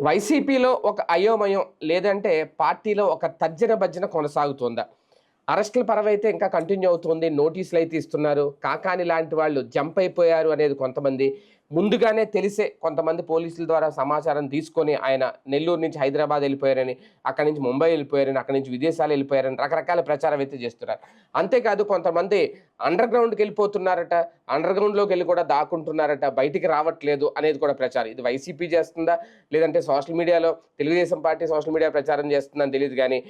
వైసీపీలో ఒక అయోమయం లేదంటే పార్టీలో ఒక తర్జన భర్జన కొనసాగుతుందా? అరెస్టుల పరవైతే ఇంకా కంటిన్యూ అవుతుంది. నోటీసులు అయితే ఇస్తున్నారు. కాకాని లాంటి వాళ్ళు జంప్ అయిపోయారు అనేది కొంతమంది. ముందుగానే తెలిసే కొంతమంది పోలీసుల ద్వారా సమాచారం తీసుకొని ఆయన నెల్లూరు నుంచి హైదరాబాద్ వెళ్ళిపోయారని, అక్కడి నుంచి ముంబై వెళ్ళిపోయారని, అక్కడి నుంచి విదేశాలు వెళ్ళిపోయారని రకరకాల ప్రచారం అయితే చేస్తున్నారు. అంతేకాదు కొంతమంది అండర్ గ్రౌండ్కి వెళ్ళిపోతున్నారట, అండర్ గ్రౌండ్లోకి వెళ్ళి కూడా దాక్కుంటున్నారట, బయటికి రావట్లేదు అనేది కూడా ప్రచారం. ఇది వైసీపీ చేస్తుందా లేదంటే సోషల్ మీడియాలో తెలుగుదేశం పార్టీ సోషల్ మీడియా ప్రచారం చేస్తుందని తెలియదు. కానీ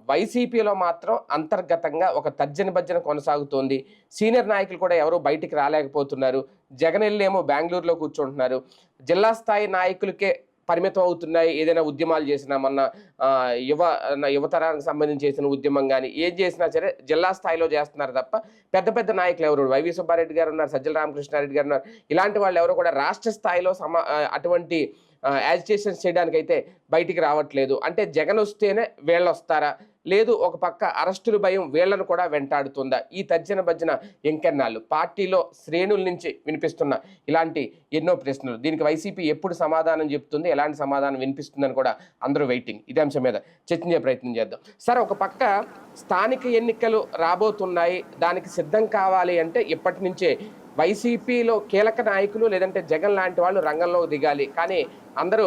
వైసీపీలో మాత్రం అంతర్గతంగా ఒక తర్జన భర్జన కొనసాగుతోంది. సీనియర్ నాయకులు కూడా ఎవరు బయటికి రాలేకపోతున్నారు. జగన్ వెళ్ళేమో బెంగళూరులో కూర్చుంటున్నారు. జిల్లా స్థాయి నాయకులకే పరిమితం అవుతున్నాయి. ఏదైనా ఉద్యమాలు చేసినా, మొన్న యువతరానికి సంబంధించి చేసిన ఉద్యమం కానీ ఏం చేసినా సరే జిల్లా స్థాయిలో చేస్తున్నారు తప్ప పెద్ద పెద్ద నాయకులు ఎవరు, వైవి సుబ్బారెడ్డి గారు ఉన్నారు, సజ్జల రామకృష్ణారెడ్డి గారు ఉన్నారు, ఇలాంటి వాళ్ళు ఎవరు కూడా రాష్ట్ర స్థాయిలో అటువంటి యాజిటేషన్స్ చేయడానికైతే బయటికి రావట్లేదు. అంటే జగన్ వస్తేనే వీళ్ళు వస్తారా, లేదు ఒక పక్క అరెస్టుల భయం వీళ్ళను కూడా వెంటాడుతుందా? ఈ తర్జన భర్జన ఇంకెన్నాళ్ళు? పార్టీలో శ్రేణుల నుంచి వినిపిస్తున్న ఇలాంటి ఎన్నో ప్రశ్నలు. దీనికి వైసీపీ ఎప్పుడు సమాధానం చెప్తుంది, ఎలాంటి సమాధానం వినిపిస్తుందని కూడా అందరూ వెయిటింగ్. ఇదే అంశం మీద చర్చించే ప్రయత్నం చేద్దాం. సార్, ఒక పక్క స్థానిక ఎన్నికలు రాబోతున్నాయి, దానికి సిద్ధం కావాలి అంటే ఇప్పటి నుంచే వైసీపీలో కీలక నాయకులు లేదంటే జగన్ లాంటి వాళ్ళు రంగంలో దిగాలి. కానీ అందరూ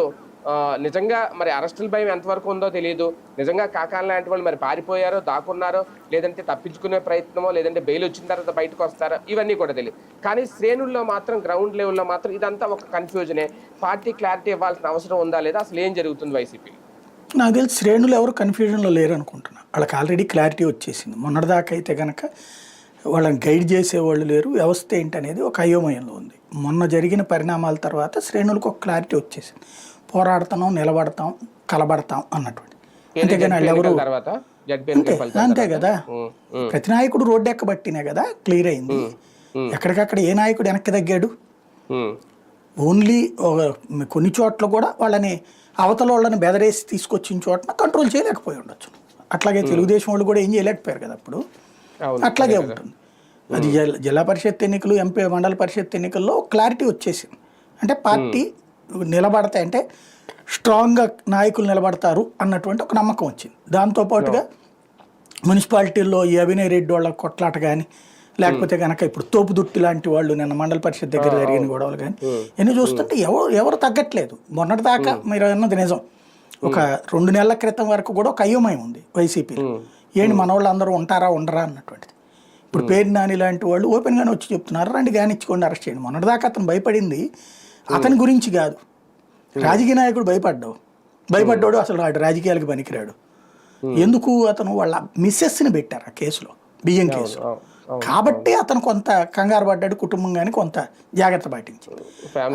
నిజంగా మరి అరెస్టుల భయం ఎంతవరకు ఉందో తెలియదు. నిజంగా కాకాల లాంటి వాళ్ళు మరి పారిపోయారో, దాక్కున్నారో, లేదంటే తప్పించుకునే ప్రయత్నమో, లేదంటే బెయిల్ వచ్చిన తర్వాత బయటకు వస్తారో, ఇవన్నీ కూడా తెలియదు. కానీ శ్రేణుల్లో మాత్రం, గ్రౌండ్ లెవెల్లో మాత్రం ఇదంతా ఒక కన్ఫ్యూజనే. పార్టీ క్లారిటీ ఇవ్వాల్సిన అవసరం ఉందా లేదా, అసలు ఏం జరుగుతుంది వైసీపీ? నాకు తెలిసి శ్రేణులు ఎవరు కన్ఫ్యూజన్లో లేరు అనుకుంటున్నా. వాళ్ళకి ఆల్రెడీ క్లారిటీ వచ్చేసింది. మొన్నటిదాకా అయితే కనుక వాళ్ళని గైడ్ చేసేవాళ్ళు లేరు. వ్యవస్థ ఏంటనేది ఒక అయోమయంలో ఉంది. మొన్న జరిగిన పరిణామాల తర్వాత శ్రేణులకు ఒక క్లారిటీ వచ్చేసింది. పోరాడతాం, నిలబడతాం, కలబడతాం అన్నటువంటి. అంతేగాని వాళ్ళు ఎవరు అంతే కదా. ప్రతి నాయకుడు రోడ్డు ఎక్కబట్టినే కదా క్లియర్ అయింది. ఎక్కడికక్కడ ఏ నాయకుడు వెనక్కి తగ్గాడు? ఓన్లీ కొన్ని చోట్ల కూడా వాళ్ళని అవతల వాళ్ళని బెదరేసి తీసుకొచ్చిన చోటన కంట్రోల్ చేయలేకపోయి ఉండొచ్చు. అట్లాగే తెలుగుదేశం వాళ్ళు కూడా ఏం చేయలేకపోయారు కదా అప్పుడు. అట్లాగే ఉంటుంది. అది జిల్లా పరిషత్ ఎన్నికలు, ఎంపీ మండల పరిషత్ ఎన్నికల్లో క్లారిటీ వచ్చేసింది. అంటే పార్టీ నిలబడతాయి, అంటే స్ట్రాంగ్గా నాయకులు నిలబడతారు అన్నటువంటి ఒక నమ్మకం వచ్చింది. దాంతోపాటుగా మున్సిపాలిటీల్లో ఈ అభినయ్ రెడ్డి వాళ్ళ కొట్లాట కానీ, లేకపోతే కనుక ఇప్పుడు తోపుదుట్టి లాంటి వాళ్ళు నిన్న మండల పరిషత్ దగ్గర జరిగిన గొడవలు కానీ ఇవన్నీ చూస్తుంటే ఎవరు తగ్గట్లేదు. మొన్నటి దాకా మీరు అన్నది నిజం. ఒక 2 నెలల క్రితం వరకు కూడా ఒక అయోమయం ఉంది వైసీపీలో. ఏంటి మన వాళ్ళు అందరూ ఉంటారా ఉండరా అన్నటువంటిది. ఇప్పుడు పేరు నాని లాంటి వాళ్ళు ఓపెన్గానే వచ్చి చెప్తున్నారు, రండి గానిచ్చుకోండి, అరెస్ట్ చేయండి. మొన్నటిదాకా అతను భయపడింది అతని గురించి కాదు, రాజకీయ నాయకుడు భయపడ్డాడు అసలు రాజకీయాలకు పనికిరాడు. ఎందుకు? అతను వాళ్ళ మిస్సెస్ని పెట్టారు ఆ కేసులో, బియ్యం కేసు. కాబట్టి అతను కొంత కంగారు పడ్డాడు, కుటుంబం కానీ కొంత జాగ్రత్త పాటించింది.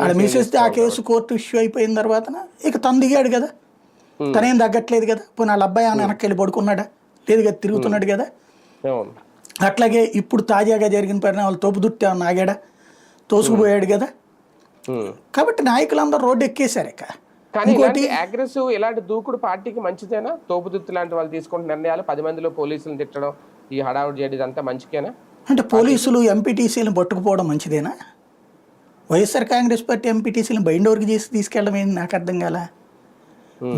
వాళ్ళ మిస్సెస్ ఆ కేసు కోర్టు ఇష్యూ అయిపోయిన తర్వాత ఇక తను దిగాడు కదా, తనేం తగ్గట్లేదు కదా. పోనీ వాళ్ళ అబ్బాయి ఆయన వెనక్కి వెళ్ళి పడుకున్నాడా? లేదు కదా, తిరుగుతున్నాడు కదా. అట్లాగే ఇప్పుడు తాజాగా జరిగిన పరిణామాలు తోపుదుట్టి ఏమన్నా ఆగాడా? తోసుకుపోయాడు కదా. కాబట్టి నాయకులందరూ రోడ్డు ఎక్కేశారు. ఇంకోటి అగ్రెసివ్ ఇలాంటి దూకుడు పార్టీకి మంచిదేనా? తోపుదుత్తి లాంటి వాళ్ళు తీసుకుంటున్న నిర్ణయాలు, 10 మందిలో పోలీసులను తిట్టడం, ఈ హడావుడి చేయడం, ఇదంతా మంచికేనా? అంటే పోలీసులు ఎంపీటీసీలను పట్టుకుపోవడం మంచిదేనా? వైఎస్ఆర్ కాంగ్రెస్ పార్టీ ఎంపీటీసీలను బైండోర్కి చేసి తీసుకెళ్ళడం ఏంటి నాకు అర్థం కాల.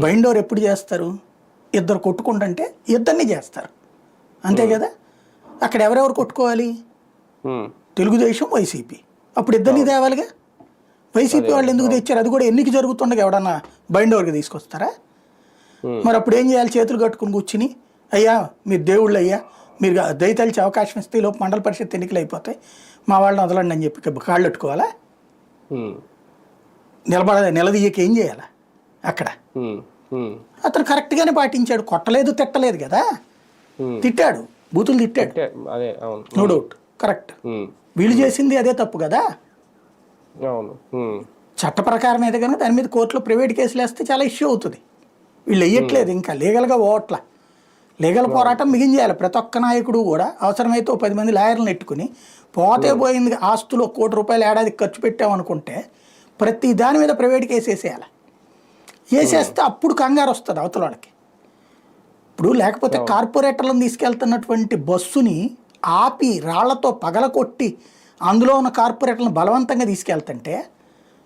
బైండోర్ ఎప్పుడు చేస్తారు? ఇద్దరు కొట్టుకుంటుంటే ఇద్దరిని చేస్తారు, అంతే కదా. అక్కడ ఎవరెవరు కొట్టుకోవాలి? తెలుగుదేశం, వైసీపీ. అప్పుడు ఇద్దరిని తేవాలిగా. వైసీపీ వాళ్ళు ఎందుకు తెచ్చారు? అది కూడా ఎన్నిక జరుగుతుండగా ఎవడన్నా బైండోర్కి తీసుకొస్తారా? మరి అప్పుడు ఏం చేయాలి? చేతులు కట్టుకుని కూర్చుని, అయ్యా మీరు దేవుళ్ళు, అయ్యా మీరు దయతలిచి అవకాశం ఇస్తే లోపు మండల పరిషత్ ఎన్నికలు అయిపోతాయి, మా వాళ్ళని వదలండి అని చెప్పి కాళ్ళు పెట్టుకోవాలా? నిలదీయక ఏం చేయాలా? అక్కడ అతను కరెక్ట్గానే పాటించాడు, కొట్టలేదు, తిట్టలేదు కదా. తిట్టాడు, బూతులు తిట్టాడు, నో డౌట్, కరెక్ట్. వీళ్ళు చేసింది అదే తప్పు కదా. చట్ట ప్రకారం అయితే కనుక దాని మీద కోర్టులో ప్రైవేట్ కేసులు వేస్తే చాలా ఇష్యూ అవుతుంది. వీళ్ళు వేయట్లేదు, ఇంకా లీగల్గా ఓట్ల లీగల్ పోరాటం మిగించేయాలి. ప్రతి ఒక్క నాయకుడు కూడా అవసరమైతే 10 మంది లాయర్లను ఎట్టుకుని పోతే పోయింది ఆస్తులు 1 కోటి రూపాయలు ఏడాదికి ఖర్చు పెట్టామనుకుంటే ప్రతి దాని మీద ప్రైవేట్ కేసు వేసేయాలి. వేసేస్తే అప్పుడు కంగారు వస్తుంది అవతల వాళ్ళకి. ఇప్పుడు లేకపోతే కార్పొరేటర్లను తీసుకెళ్తున్నటువంటి బస్సుని ఆపి రాళ్లతో పగలకొట్టి అందులో ఉన్న కార్పొరేటర్లను బలవంతంగా తీసుకెళ్తుంటే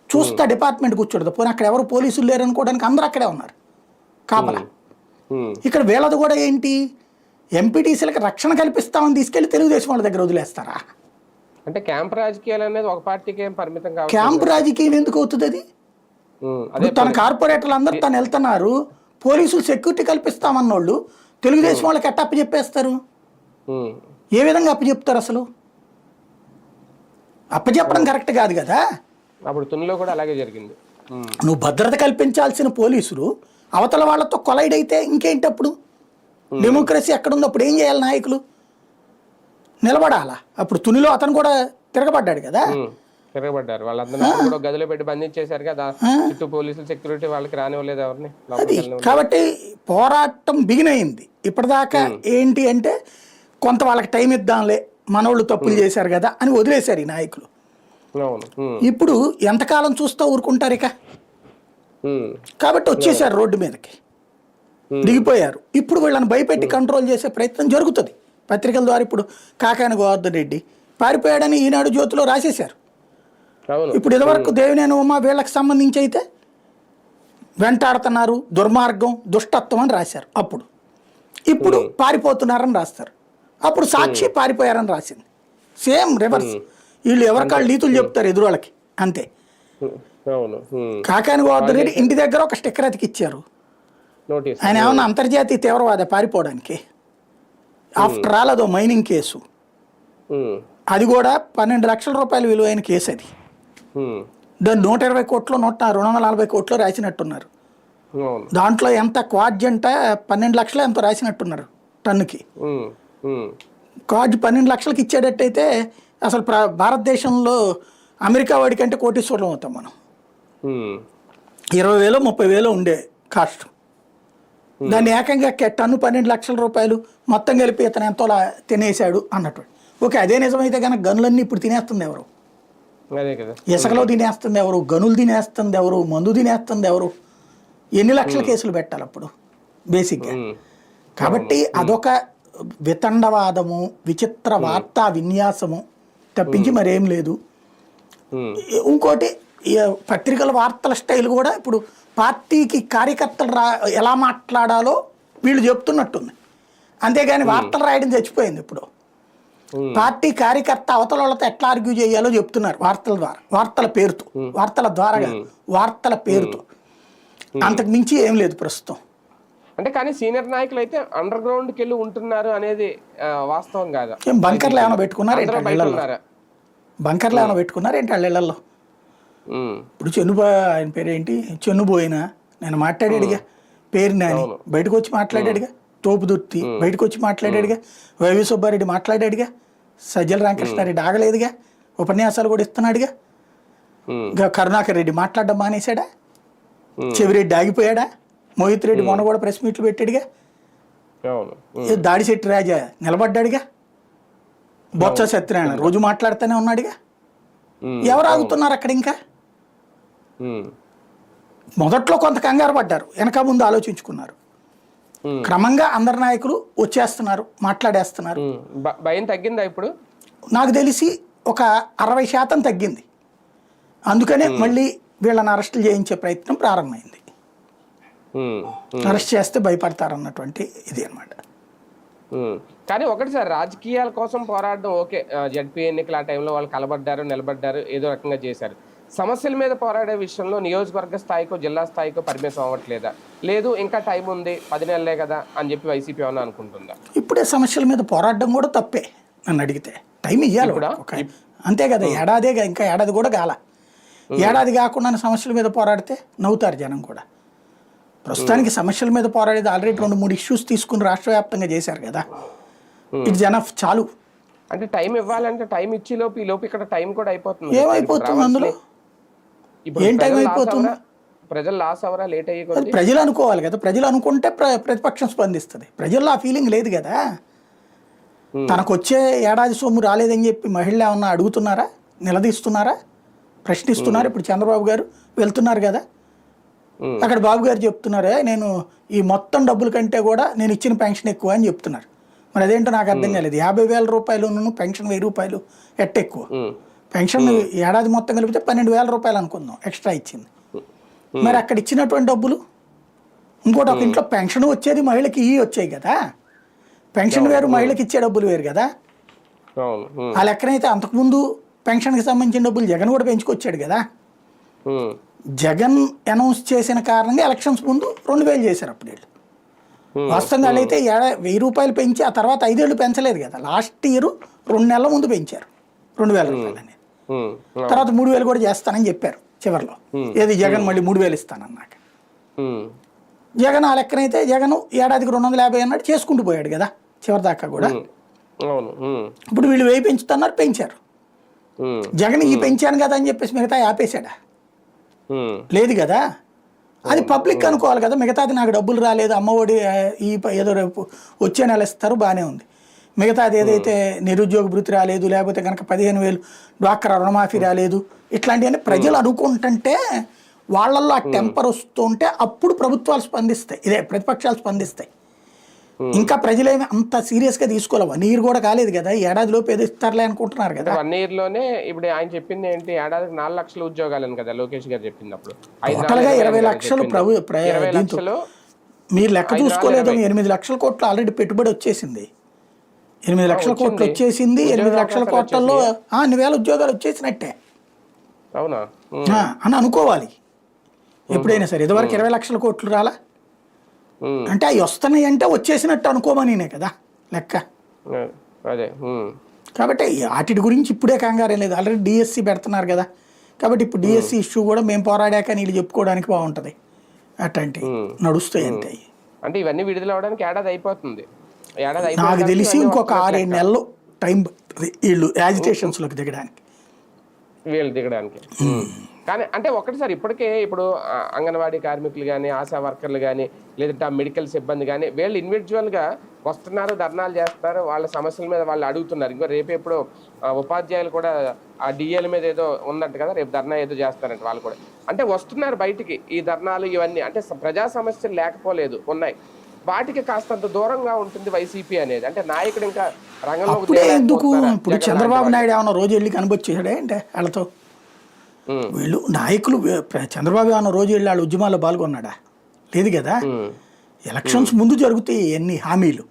చూస్తా డిపార్ట్మెంట్ కూర్చోడదు. పోనీ అక్కడ ఎవరు పోలీసులు లేరు అనుకోవడానికి అందరూ అక్కడే ఉన్నారు కాపలా. ఇక్కడ వీళ్ళది కూడా ఏంటి, ఎంపీటీసీలకు రక్షణ కల్పిస్తామని తీసుకెళ్లి తెలుగుదేశం వాళ్ళ దగ్గర వదిలేస్తారా? అంటే క్యాంప్ రాజకీయాలు అనేది ఒక పార్టీకి ఏం పరిమితం కాదు. క్యాంప్ రాజకీయం ఎందుకు అవుతుంది అది? తన కార్పొరేటర్లు అందరూ తను వెళ్తున్నారు, పోలీసులు సెక్యూరిటీ కల్పిస్తామన్నోళ్ళు తెలుగుదేశం వాళ్ళకి ఎట్ట అప్పచెప్పేస్తారు? ఏ విధంగా అప్పచెప్తారు? అసలు అప్పచెప్పడం కరెక్ట్ కాదు కదా. అప్పుడు తునిలో కూడా అలాగే జరిగింది. నువ్వు భద్రత కల్పించాల్సిన పోలీసులు అవతల వాళ్ళతో కొలైడ్ అయితే ఇంకేంటి? అప్పుడు డెమోక్రసీ ఎక్కడుందో అప్పుడు ఏం చేయాలి? నాయకులు నిలబడాలా? అప్పుడు తునిలో అతను కూడా తిరగబడ్డాడు కదా. తిరగబడ్డారు, వాళ్ళందరూ కూడా గదిలో పెట్టి బంధించేశారు కదా, చుట్టూ పోలీసులు సెక్యూరిటీ వాళ్ళకి రానివ్వలేదు ఎవరిని. అది కాబట్టి పోరాటం బిగిన్ అయింది. ఇప్పటిదాకా ఏంటి అంటే కొంత వాళ్ళకి టైం ఇద్దాంలే, మనోళ్ళు తప్పులు చేశారు కదా అని వదిలేశారు ఈ నాయకులు. ఇప్పుడు ఎంతకాలం చూస్తూ ఊరుకుంటారు ఇక? కాబట్టి వచ్చేసారు రోడ్డు మీదకి, దిగిపోయారు. ఇప్పుడు వీళ్ళని భయపెట్టి కంట్రోల్ చేసే ప్రయత్నం జరుగుతుంది పత్రికల ద్వారా. ఇప్పుడు కాకాని గోవర్ధన్ రెడ్డి పారిపోయాడని ఈనాడు జ్యోతిలో రాసేశారు. ఇప్పుడు ఇదివరకు దేవినేని ఉమా వీళ్ళకి సంబంధించి అయితే వెంటాడుతున్నారు, దుర్మార్గం, దుష్టత్వం అని రాశారు అప్పుడు. ఇప్పుడు పారిపోతున్నారని రాస్తారు. అప్పుడు సాక్షి పారిపోయారని రాసింది. Same reverse. వీళ్ళు ఎవరికాళ్ళు నీతులు చెప్తారు ఎదురోళ్ళకి, అంతే. కాకాని గోవర్ధన్ రెడ్డి ఇంటి దగ్గర ఒక స్టిక్కర్ అతికిచ్చారు. ఆయన ఏమన్నా అంతర్జాతీయ తీవ్రవాద పారిపోవడానికి? ఆఫ్టర్ ఆల్ అదో మైనింగ్ కేసు, అది కూడా 12 లక్షల రూపాయలు విలువైన కేసు. అది దాన్ని 120 కోట్లు 240 కోట్లు రాసినట్టున్నారు. దాంట్లో ఎంత క్వాడ్జంట 12 లక్షలు ఎంతో రాసినట్టున్నారు టన్నుకి. క్వాడ్జ్ 12 లక్షలకి ఇచ్చేటట్టయితే అసలు భారతదేశంలో అమెరికా వాడి కంటే కోటీశ్వరం అవుతాం మనం. 20,000 30,000 ఉండే కాస్ట్, దాన్ని ఏకంగా టన్ను 12 లక్షల రూపాయలు మొత్తం కలిపి ఇతను ఎంతో తినేశాడు అన్నట్టు. ఓకే, అదే నిజమైతే కనుక గనులన్నీ ఇప్పుడు తినేస్తుంది ఎవరు? ఇసుకలో తినేస్తుంది ఎవరు? గనులు తినేస్తుంది ఎవరు? మందు తినేస్తుంది ఎవరు? ఎన్ని లక్షల కేసులు పెట్టాలి అప్పుడు బేసిక్గా? కాబట్టి అదొక వితండవాదము, విచిత్ర వార్తా విన్యాసము తప్పించి మరేం లేదు. ఇంకోటి పత్రికల వార్తల స్టైల్ కూడా ఇప్పుడు పార్టీకి కార్యకర్తలు ఎలా మాట్లాడాలో వీళ్ళు చెప్తున్నట్టుంది. అంతేగాని వార్తలు రాయడం చచ్చిపోయింది. ఇప్పుడు పార్టీ కార్యకర్త అవతల వాళ్ళతో ఎట్లా ఆర్గ్యూ చేయాలో చెప్తున్నారు వార్తల ద్వారా, వార్తల పేరుతో, వార్తల ద్వారా కాదు, వార్తల పేరుతో. అంతకు మించి ఏం లేదు ప్రస్తుతం. అంటే కానీ సీనియర్ నాయకులు అయితే అండర్ గ్రౌండ్కి వెళ్ళి ఉంటున్నారు అనేది వాస్తవం కాదు. బంకర్లు ఏమైనా పెట్టుకున్నారు? బంకర్లు ఏమైనా పెట్టుకున్నారు ఏంటి వాళ్ళ ఇళ్లలో? ఇప్పుడు ఆయన పేరు ఏంటి, చెన్నుబోయినా నేను మాట్లాడాడుగా, పేరు నాని బయటకు వచ్చి మాట్లాడాడుగా, తోపుదుర్తి బయటకు వచ్చి మాట్లాడాడుగా, వైవి సుబ్బారెడ్డి మాట్లాడాడుగా, సజ్జల రామకృష్ణారెడ్డి ఆగలేదుగా, ఉపన్యాసాలు కూడా ఇస్తున్నాడుగా. ఇంకా కరుణాకర్ రెడ్డి మాట్లాడడం మానేశాడా? చెవిరెడ్డి ఆగిపోయాడా? మోహిత్ రెడ్డి మొన్న కూడా ప్రెస్ మీట్లు పెట్టాడుగా. దాడిశెట్టి రాజా నిలబడ్డాడుగా. బొత్స సత్యనారాయణ రోజు మాట్లాడుతూనే ఉన్నాడుగా. ఎవరు ఆగుతున్నారు అక్కడ? ఇంకా మొదట్లో కొంత కంగారు పడ్డారు, వెనక ముందు ఆలోచించుకున్నారు. క్రమంగా అందరు నాయకులు వచ్చేస్తున్నారు, మాట్లాడేస్తున్నారు. భయం తగ్గిందా ఇప్పుడు? నాకు తెలిసి ఒక 60% తగ్గింది. అందుకనే మళ్ళీ వీళ్ళని అరెస్టులు చేయించే ప్రయత్నం ప్రారంభమైంది. అరెస్ట్ చేస్తే భయపడతారు అన్నటువంటి ఇది అనమాట. కానీ ఒకటి సార్, రాజకీయాల కోసం పోరాడడం ఓకే, జడ్పీ ఎన్నికల ఆ టైంలో వాళ్ళు కలబడ్డారు, నిలబడ్డారు, ఏదో రకంగా చేశారు. సమస్యల మీద పోరాడే విషయంలో నియోజకవర్గ స్థాయికో జిల్లా స్థాయికో పరిమితం అవ్వట్లేదా? లేదు ఇంకా టైం ఉంది, 10 నెలలే కదా అని చెప్పి వైసీపీ ఏమన్నా అనుకుంటుందా? ఇప్పుడే సమస్యల మీద పోరాడడం కూడా తప్పే నన్ను అడిగితే. టైం ఇవ్వాలి కూడా, అంతే కదా. ఏడాదేగా, ఇంకా ఏడాది కూడా కాల. ఏడాది కాకుండా సమస్యల మీద పోరాడితే నవ్వుతారు జనం కూడా. ప్రస్తుతానికి సమస్యల మీద పోరాడేది ఆల్రెడీ 2-3 ఇష్యూస్ తీసుకుని రాష్ట్ర వ్యాప్తంగా చేశారు కదా. ఇట్స్ ఎనఫ్, చాలు. అంటే టైం ఇవ్వాలంటే టైం ఇచ్చి లోపు ఈ లోపు ఇక్కడ టైం కూడా అయిపోతుంది. ఏమైపోతుంది అందులో? ఏం టైం అయిపోతుంది? ప్రజలు లాస్ అవరా లేట్ అయ్యి ప్రజలు అనుకోవాలి కదా. ప్రజలు అనుకుంటే ప్రతిపక్షం స్పందిస్తుంది. ప్రజల్లో ఆ ఫీలింగ్ లేదు కదా. తనకు వచ్చే ఏడాది సొమ్ము రాలేదని చెప్పి మహిళలు ఏమన్నా అడుగుతున్నారా, నిలదీస్తున్నారా, ప్రశ్నిస్తున్నారు? ఇప్పుడు చంద్రబాబు గారు వెళ్తున్నారు కదా, అక్కడ బాబు గారు చెప్తున్నారే నేను ఈ మొత్తం డబ్బుల కంటే కూడా నేను ఇచ్చిన పెన్షన్ ఎక్కువ అని చెప్తున్నారు. మరి అదేంటో నాకు అర్థం కాలేదు. 50,000 రూపాయలు పెన్షన్ 1,000 రూపాయలు ఎట్ట ఎక్కువ? పెన్షన్ ఏడాది మొత్తం కలిపితే 12,000 రూపాయలు అనుకుందాం ఎక్స్ట్రా ఇచ్చింది. మరి అక్కడ ఇచ్చినటువంటి డబ్బులు ఇంకోటి ఒక ఇంట్లో పెన్షన్ వచ్చేది మహిళకి వచ్చాయి కదా, పెన్షన్ వేరు మహిళకి ఇచ్చే డబ్బులు వేరు కదా. ఆ లెక్కనైతే అంతకుముందు పెన్షన్కి సంబంధించిన డబ్బులు జగన్ కూడా పెంచుకొచ్చాడు కదా. జగన్ అనౌన్స్ చేసిన కారణంగా ఎలక్షన్స్ ముందు 2,000 చేశారు అప్పుడు వీళ్ళు. వాస్తవంగా అయితే 1,000 రూపాయలు పెంచి ఆ తర్వాత 5 ఏళ్ళు పెంచలేదు కదా. లాస్ట్ ఇయర్ 2 నెలల ముందు పెంచారు 2,000 రూపాయలు అనేది. తర్వాత 3,000 కూడా చేస్తానని చెప్పారు చివరిలో. ఏది జగన్ మళ్ళీ 3,000 ఇస్తానన్నాక. జగన్ ఆ లెక్కనైతే జగన్ ఏడాదికి 250 అన్నాడు, చేసుకుంటూ పోయాడు కదా చివరి దాకా కూడా. ఇప్పుడు వీళ్ళు 1000 పెంచుతున్నారు, పెంచారు. జగన్ పెంచాను కదా అని చెప్పేసి మిగతా ఆపేశాడా? లేదు కదా. అది పబ్లిక్ అనుకోవాలి కదా. మిగతాది నాకు డబ్బులు రాలేదు, అమ్మఒడి ఏదో రేపు వచ్చే నెల ఇస్తారు బాగానే ఉంది. మిగతాది ఏదైతే నిరుద్యోగ భృతి రాలేదు, లేకపోతే కనుక 15,000 డ్వాక్రా రుణమాఫీ రాలేదు, ఇట్లాంటివన్నీ ప్రజలు అనుకుంటుంటే వాళ్ళల్లో ఆ టెంపర్ వస్తుంటే అప్పుడు ప్రభుత్వాలు స్పందిస్తాయి, ఇదే ప్రతిపక్షాలు స్పందిస్తాయి. ఇంకా ప్రజలేమి అంత సీరియస్ గా తీసుకోవాలి. 1 year కూడా కాలేదు కదా, ఏడాదిలోపు ఏదో ఇస్తారులే అనుకుంటున్నారు కదా. 1 year లోనే ఇప్పుడు ఆయన చెప్పింది ఏంటి, ఏడాదికి 4 లక్షల ఉద్యోగాలని కదా లోకేష్ గారు చెప్పినప్పుడు. టోటల్గా 20 లక్షలు మీరు లెక్క చూసుకోలేదు. 8 లక్షల కోట్లు ఆల్రెడీ పెట్టుబడి వచ్చేసింది. 8 లక్షల కోట్లు వచ్చేసింది. 8 లక్షల కోట్లలో అన్ని వేల ఉద్యోగాలు వచ్చేసినట్టే అవునా అని అనుకోవాలి ఎప్పుడైనా సరే. ఇదివరకు 20 లక్షల కోట్లు రాలా అంటే అవి వస్తున్నాయి అంటే వచ్చేసినట్టు అనుకోమనినే కదా లెక్క. అదే కాబట్టి వాటి గురించి ఇప్పుడే కంగారేం లేదు. ఆల్రెడీ డిఎస్సి పెడుతున్నారు కదా. కాబట్టి ఇప్పుడు డిఎస్సి ఇష్యూ కూడా మేము పోరాడాక వీళ్ళు చెప్పుకోవడానికి బాగుంటుంది. అట్లాంటి నడుస్తాయి అంతే. అంటే ఇవన్నీ విడుదల అవడానికి ఏడాది అయిపోతుంది. నాకు తెలిసి ఇంకొక 6-7 నెలలు టైం వీళ్ళు యాజిటేషన్స్లోకి దిగడానికి. కానీ అంటే ఒకటిసారి ఇప్పటికే ఇప్పుడు అంగన్వాడీ కార్మికులు కానీ, ఆశా వర్కర్లు కానీ, లేదంటే ఆ మెడికల్ సిబ్బంది కానీ వీళ్ళు ఇండివిజువల్గా వస్తున్నారు, ధర్నాలు చేస్తున్నారు, వాళ్ళ సమస్యల మీద వాళ్ళు అడుగుతున్నారు. ఇంకో రేపు ఎప్పుడు ఉపాధ్యాయులు కూడా ఆ డిఏల మీద ఏదో ఉందంట కదా, రేపు ధర్నా ఏదో చేస్తారంట వాళ్ళు కూడా. అంటే వస్తున్నారు బయటికి ఈ ధర్నాలు ఇవన్నీ. అంటే ప్రజా సమస్యలు లేకపోలేదు, ఉన్నాయి. వాటికి కాస్తంత దూరంగా ఉంటుంది వైసీపీ అనేది. అంటే నాయకుడు ఇంకా రంగంలో ఎందుకు ఇప్పుడు చంద్రబాబు నాయుడు ఏమన్నా రోజు వెళ్ళి కనిపించాడే అంటే వాళ్ళతో వీళ్ళు నాయకులు. చంద్రబాబు ఏమన్నా రోజు వెళ్ళి వాళ్ళ ఉద్యమాల్లో పాల్గొన్నాడా? లేదు కదా. ఎలక్షన్స్ ముందు జరుగుతాయి ఎన్ని హామీలు.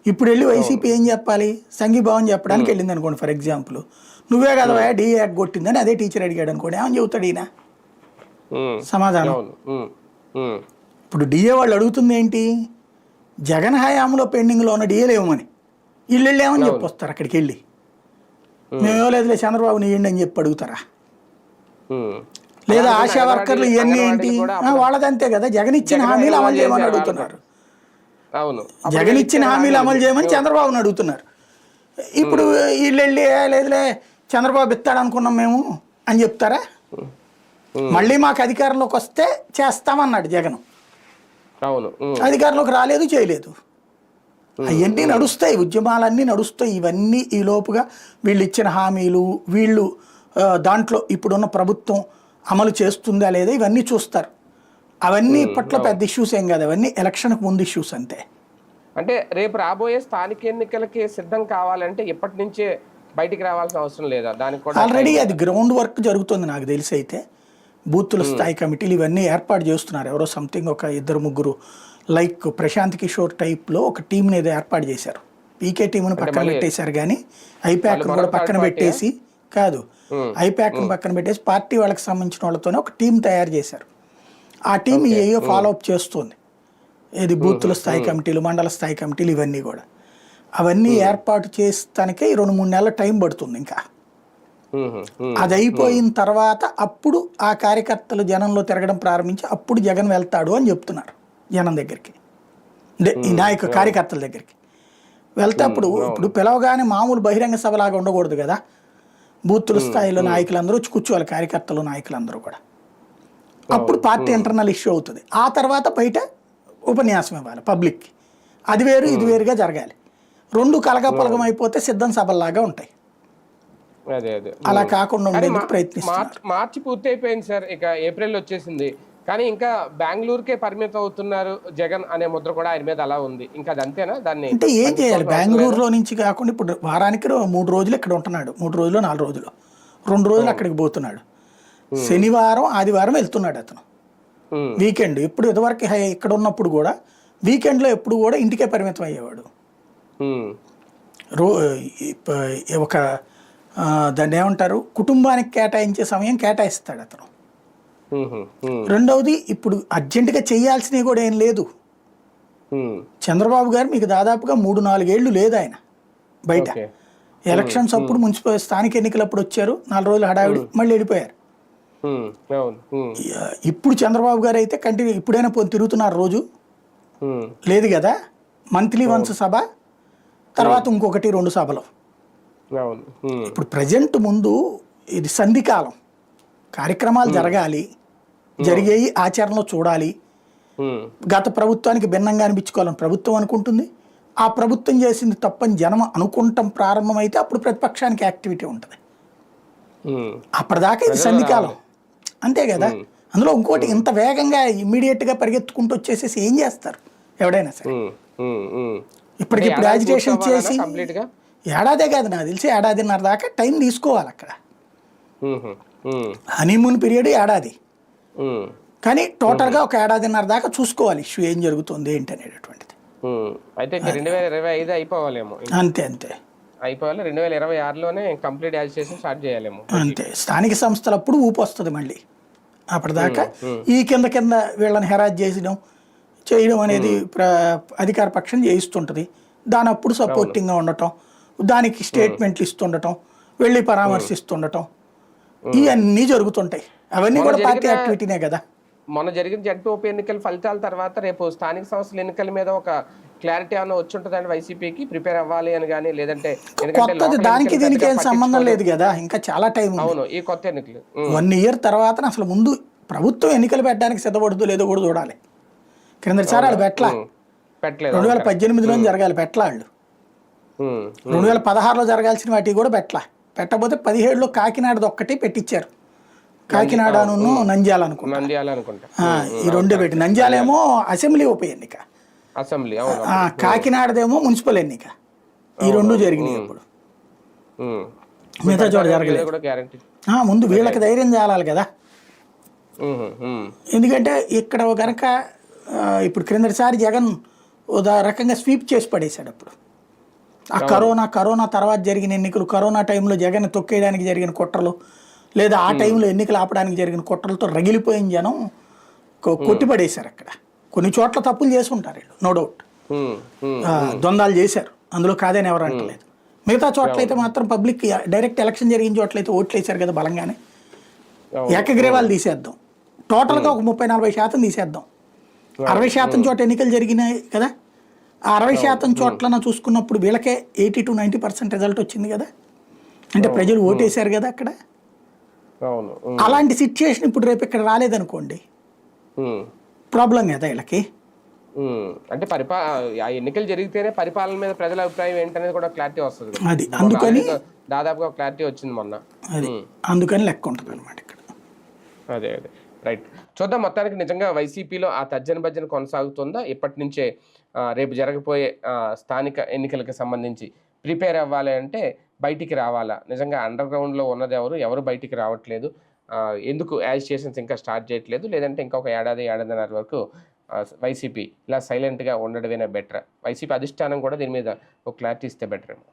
ఇప్పుడు వెళ్ళి వైసీపీ ఏం చెప్పాలి, సంఘీభావం చెప్పడానికి వెళ్ళింది అనుకోండి. ఫర్ ఎగ్జాంపుల్ నువ్వే కదా డిఏ యాక్ట్ కొట్టిందని అదే టీచర్ అడిగాడు అనుకోండి, ఏమని చెబుతాడు ఈయన సమాధానం? ఇప్పుడు డిఏ వాళ్ళు అడుగుతుంది ఏంటి, జగన్ హయాంలో పెండింగ్లో ఉన్న డిఏలు ఇవ్వమని. వీళ్ళు వెళ్ళి ఏమని చెప్పొస్తారు అక్కడికి వెళ్ళి, మేము ఇవ్వలేదులే చంద్రబాబుని ఇవ్వండి అని చెప్పి అడుగుతారా? లేదా ఆశా వర్కర్లు ఇవన్నీ ఏంటి, వాళ్ళదంతే కదా. జగన్ ఇచ్చిన హామీలు అమలు చేయమని అడుగుతున్నారు. జగన్ ఇచ్చిన హామీలు అమలు చేయమని చంద్రబాబుని అడుగుతున్నారు. ఇప్పుడు వీళ్ళు వెళ్ళి లేదులే చంద్రబాబు ఇస్తాడు అనుకున్నాం మేము అని చెప్తారా? మళ్ళీ మాకు అధికారంలోకి వస్తే చేస్తామన్నాడు జగన్. అధికారంలోకి రాలేదు, చేయలేదు. అవన్నీ నడుస్తాయి, ఉద్యమాలన్నీ నడుస్తాయి. ఇవన్నీ ఈ లోపుగా వీళ్ళు ఇచ్చిన హామీలు, వీళ్ళు దాంట్లో ఇప్పుడున్న ప్రభుత్వం అమలు చేస్తుందా లేదా ఇవన్నీ చూస్తారు. అవన్నీ ఇప్పట్లో పెద్ద ఇష్యూస్ ఏం కాదు, అవన్నీ ఎలక్షన్కి ముందు ఇష్యూస్ అంతే. అంటే రేపు రాబోయే స్థానిక ఎన్నికలకి సిద్ధం కావాలంటే ఇప్పటి నుంచే బయటికి రావాల్సిన అవసరం లేదా? దానికి ఆల్రెడీ అది గ్రౌండ్ వర్క్ జరుగుతుంది నాకు తెలిసి. అయితే బూతుల స్థాయి కమిటీలు ఇవన్నీ ఏర్పాటు చేస్తున్నారు. ఎవరో సంథింగ్ ఒక 2-3 లైక్ ప్రశాంత్ కిషోర్ టైప్లో ఒక టీంని ఏదో ఏర్పాటు చేశారు. పీకే టీంను పక్కన పెట్టేశారు కానీ ఐపాక్ కూడా పక్కన పెట్టేసి కాదు, ఐపాక్ని పక్కన పెట్టేసి పార్టీ వాళ్ళకి సంబంధించిన వాళ్ళతోనే ఒక టీం తయారు చేశారు. ఆ టీం ఏయో ఫాలో అప్ చేస్తుంది. ఇది బూతుల స్థాయి కమిటీలు, మండల స్థాయి కమిటీలు ఇవన్నీ కూడా. అవన్నీ ఏర్పాటు చేస్తానికే 2-3 నెలల టైం పడుతుంది. ఇంకా అది అయిపోయిన తర్వాత అప్పుడు ఆ కార్యకర్తలు జనంలో తిరగడం ప్రారంభించి అప్పుడు జగన్ వెళ్తాడు అని చెప్తున్నారు. జనం దగ్గరికి, ఈ కార్యకర్తల దగ్గరికి వెళ్తే ఇప్పుడు పిలవగానే మామూలు బహిరంగ సభలాగా ఉండకూడదు కదా. బూతుల స్థాయిలో నాయకులందరూ వచ్చి కూర్చోవాలి, కార్యకర్తలు నాయకులందరూ కూడా. అప్పుడు పార్టీ ఇంటర్నల్ ఇష్యూ అవుతుంది. ఆ తర్వాత బయట ఉపన్యాసం ఇవ్వాలి పబ్లిక్కి. అది వేరు ఇది వేరుగా జరగాలి. 2 కలగపలగం అయిపోతే సిద్ధం సభల్లాగా ఉంటాయి. అలా కాకుండా ఉండేందుకు ప్రయత్నిస్తున్నారు. మార్చి పూర్తి అయిపోయింది సార్, ఇక ఏప్రిల్ వచ్చేసింది. కానీ ఇంకా బెంగళూరుకే పరిమితం అవుతున్నారు జగన్ అనే ముద్ర కూడా ఆయన మీద అలా ఉంది. ఇంకా అది అంతేనా? దాన్ని అంటే ఏం చేయాలి? బెంగళూరులో నుంచి కాకుండా ఇప్పుడు వారానికి 3 రోజులు ఇక్కడ ఉంటున్నాడు, 3 రోజులు 4 రోజులు 2 రోజులు అక్కడికి పోతున్నాడు. శనివారం ఆదివారం వెళ్తున్నాడు అతను. వీకెండ్ ఎప్పుడు ఇదివరకు ఇక్కడ ఉన్నప్పుడు కూడా వీకెండ్లో ఎప్పుడు కూడా ఇంటికే పరిమితం అయ్యేవాడు. ఒక దాన్ని ఏమంటారు, కుటుంబానికి కేటాయించే సమయం కేటాయిస్తాడు అతను. రెండవది, ఇప్పుడు అర్జెంటుగా చేయాల్సినవి కూడా ఏం లేదు. చంద్రబాబు గారు మీకు దాదాపుగా 3-4 ఏళ్ళు లేదు ఆయన బయట. ఎలక్షన్స్ అప్పుడు మున్సిపల్ స్థానిక ఎన్నికలప్పుడు వచ్చారు, 4 రోజులు హడావిడి, మళ్ళీ వెళ్ళిపోయారు. ఇప్పుడు చంద్రబాబు గారు అయితే కంటిన్యూ ఇప్పుడైనా తిరుగుతున్నారు రోజు లేదు కదా. మంత్లీ వన్స్ సభ, తర్వాత ఇంకొకటి 2 సభలు. ఇప్పుడు ప్రజెంట్ ముందు ఇది సంధికాలం, కార్యక్రమాలు జరగాలి, జరిగేవి ఆచరణలో చూడాలి. గత ప్రభుత్వానికి భిన్నంగా అనిపించుకోవాలని ప్రభుత్వం అనుకుంటుంది. ఆ ప్రభుత్వం చేసింది తప్పని జనం అనుకుంటాం ప్రారంభమైతే అప్పుడు ప్రతిపక్షానికి యాక్టివిటీ ఉంటుంది. అప్పటిదాకా ఇది సంధికాలం అంతే కదా. అందులో ఇంకోటి, ఇంత వేగంగా ఇమ్మీడియట్గా పరిగెత్తుకుంటూ వచ్చేసేసి ఏం చేస్తారు ఎవడైనా సరే. ఇప్పటికిప్పుడు యాజిటేషన్ చేసి ఏడాదే కాదు, నాకు తెలిసి 1.5 దాకా టైం తీసుకోవాలి అక్కడ. హనీమూన్ పీరియడ్ ఏడాది, కానీ టోటల్గా ఒక 1.5 దాకా చూసుకోవాలి ఇష్యూ ఏం జరుగుతుంది ఏంటి అనేటటువంటిది. అయితే 2025 అయిపోవాలేమో. అంతే అంతే అయిపోవాలి, 2026లోనే కంప్లీట్ యాజిటేషన్ స్టార్ట్ చేయాలేమో. అంతే, స్థానిక సంస్థలప్పుడు ఊపు వస్తుంది మళ్ళీ. అప్పటిదాకా ఈ కింద వీళ్ళని హెరాజ్ చేయడం అనేది అధికార పక్షం చేయిస్తుంటుంది. దాని అప్పుడు సపోర్టింగ్గా ఉండటం, దానికి స్టేట్మెంట్లు ఇస్తుండటం, వెళ్ళి పరామర్శిస్తుండటం, ఇవన్నీ జరుగుతుంటాయి. అవన్నీ కూడా పార్టీ యాక్టివిటీనే కదా. మొన్న జరిగిన జడ్పీ ఉప ఎన్నికల ఫలితాల తర్వాత రేపు స్థానిక సంస్థల ఎన్నికల మీద ఒక క్లారిటీ ఏమైనా వచ్చి ఉంటుందండి వైసీపీకి, ప్రిపేర్ అవ్వాలి అని కానీ, లేదంటే దానికి దీనికి ఏం సంబంధం లేదు కదా, ఇంకా చాలా టైం. అవును, ఈ కొత్త ఎన్నికలు 1 year తర్వాత అసలు ముందు ప్రభుత్వం ఎన్నికలు పెట్టడానికి సిద్ధపడుతూ లేదో కూడా చూడాలి. క్రిందసారి వాళ్ళు పెట్టలేదు, 2018లో జరగాలి, పెట్టలాళ్ళు 2016లో జరగాల్సిన వాటికి కూడా పెట్టకపోతే 17లో కాకినాడది ఒక్కటి పెట్టించారు. కాకినాడను నంద్యాల అనుకుంటా, ఈ 2 పెట్టి, నంద్యాలేమో అసెంబ్లీ ఉప ఎన్నిక, కాకినాడదేమో మున్సిపల్ ఎన్నిక, ఈ 2 జరిగినాయి. ఇప్పుడు మిగతా చోట జరగలేదు. ముందు వీళ్ళకి ధైర్యం చాలాలి కదా. ఎందుకంటే ఇక్కడ కనుక ఇప్పుడు క్రిందటిసారి జగన్ రకంగా స్వీప్ చేసి పడేశాడు. అప్పుడు ఆ కరోనా తర్వాత జరిగిన ఎన్నికలు, కరోనా టైంలో జగన్ తొక్కేయడానికి జరిగిన కుట్రలు, లేదా ఆ టైంలో ఎన్నికలు ఆపడానికి జరిగిన కుట్రలతో రగిలిపోయిన జనం కొట్టిపడేశారు. అక్కడ కొన్ని చోట్ల తప్పులు చేసి ఉంటారు వీళ్ళు, నో డౌట్, ద్వంద్వాలు చేశారు, అందులో కాదని ఎవరు అంటలేదు. మిగతా చోట్ల అయితే మాత్రం పబ్లిక్ డైరెక్ట్ ఎలక్షన్ జరిగిన చోట్లయితే ఓట్లు వేశారు కదా బలంగానే. ఏకగ్రీవాలు తీసేద్దాం, టోటల్గా ఒక 30-40% తీసేద్దాం. 60% చోట ఎన్నికలు జరిగినాయి కదా. ఆ 60% చోట్లన చూసుకున్నప్పుడు వీళ్ళకే 80-90% రిజల్ట్ వచ్చింది కదా. అంటే ప్రజలు ఓటేశారు కదా అక్కడ. అలాంటి సిచ్యుయేషన్ ఇప్పుడు రేపు ఇక్కడ రాలేదనుకోండి, ప్రాబ్లం కదా వీళ్ళకి. అంటే ఎన్నికలు జరిగితేనే పరిపాలన మీద ప్రజల అభిప్రాయం ఏంటనేది కూడా క్లారిటీ వస్తుంది. అది అందుకని దాదాపుగా క్లారిటీ వచ్చింది మొన్న. అందుకని లెక్క ఉంటుంది అనమాట ఇక్కడ. అదే రైట్, చూద్దాం. మొత్తానికి నిజంగా వైసీపీలో ఆ తర్జన భర్జన కొనసాగుతుందా? ఇప్పటి నుంచే రేపు జరగబోయే స్థానిక ఎన్నికలకు సంబంధించి ప్రిపేర్ అవ్వాలి అంటే బయటికి రావాలా? నిజంగా అండర్ గ్రౌండ్లో ఉన్నది ఎవరు బయటికి రావట్లేదు, ఎందుకు యాజిటేషన్స్ ఇంకా స్టార్ట్ చేయట్లేదు, లేదంటే ఇంకొక 1-1.5 వరకు వైసీపీ ఇలా సైలెంట్గా ఉండడమేనా బెటర్? వైసీపీ అధిష్టానం కూడా దీని మీద ఒక క్లారిటీ ఇస్తే బెటర్ ఏమో.